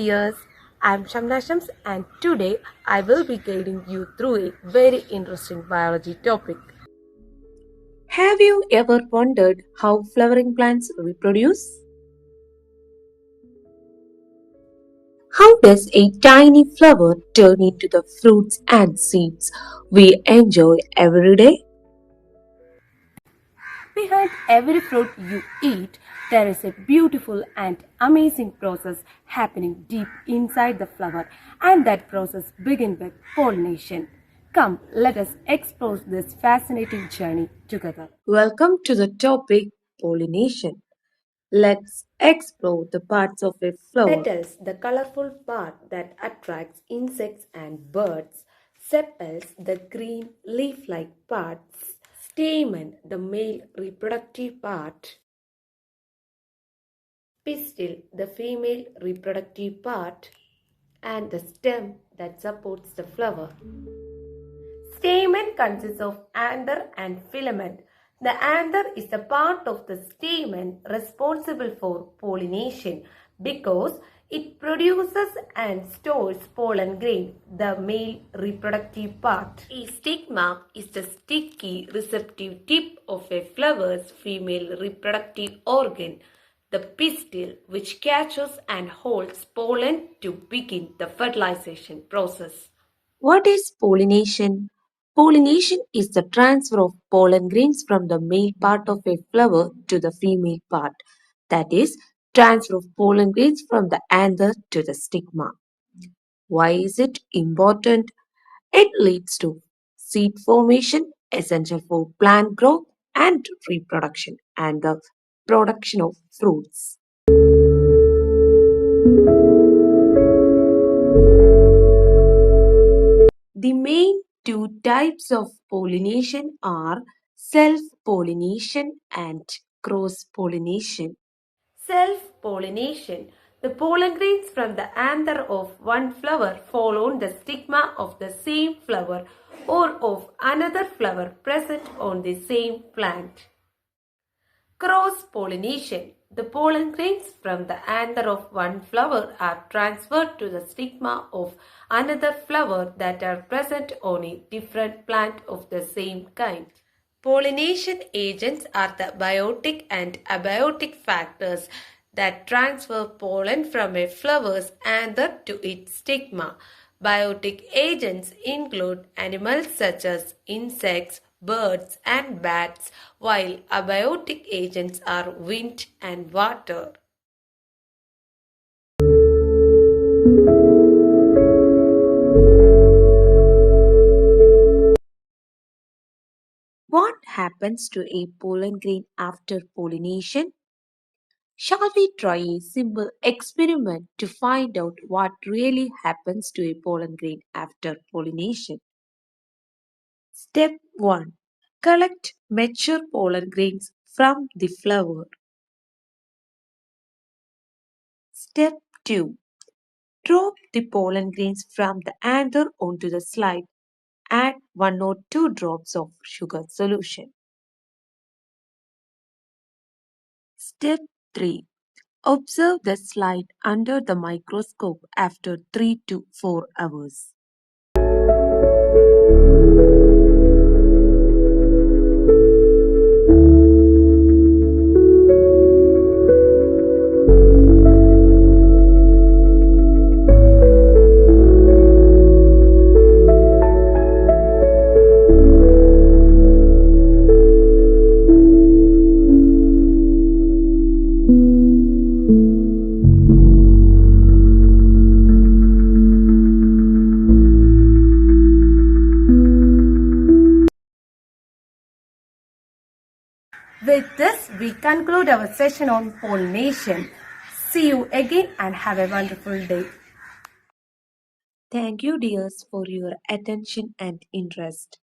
dears, I'm Shamna and today I will be guiding you through a very interesting biology topic. Have you ever wondered how flowering plants reproduce? How does a tiny flower turn into the fruits and seeds we enjoy every day? Behind every fruit you eat, there is a beautiful and amazing process happening deep inside the flower, and that process begins with pollination. Come, let us explore this fascinating journey together. Welcome to the topic pollination. Let's explore the parts of a flower. Petals, the colorful part that attracts insects and birds. Sepals, the green leaf-like parts. Stamen, the male reproductive part. Pistil, the female reproductive part. And the stem that supports the flower. Stamen consists of anther and filament. The anther is the part of the stamen responsible for pollination because it produces and stores pollen grain, the male reproductive part. A stigma is the sticky receptive tip of a flower's female reproductive organ, the pistil, which catches and holds pollen to begin the fertilization process. What is pollination? Pollination is the transfer of pollen grains from the male part of a flower to the female part. That is, transfer of pollen grains from the anther to the stigma. Why is it important? It leads to seed formation, essential for plant growth and reproduction, and the production of fruits. The main two types of pollination are self-pollination and cross-pollination. Self-pollination. The pollen grains from the anther of one flower fall on the stigma of the same flower or of another flower present on the same plant. Cross-pollination. The pollen grains from the anther of one flower are transferred to the stigma of another flower that are present on a different plant of the same kind. Pollination agents are the biotic and abiotic factors that transfer pollen from a flower's anther to its stigma. Biotic agents include animals such as insects, birds, and bats, while abiotic agents are wind and water. What happens to a pollen grain after pollination? Shall we try a simple experiment to find out what really happens to a pollen grain after pollination? Step 1. Collect mature pollen grains from the flower. Step 2. Drop the pollen grains from the anther onto the slide. Add 1 or 2 drops of sugar solution. Step 3. Observe the slide under the microscope after 3 to 4 hours. With this, we conclude our session on pollination. See you again and have a wonderful day. Thank you, dears, for your attention and interest.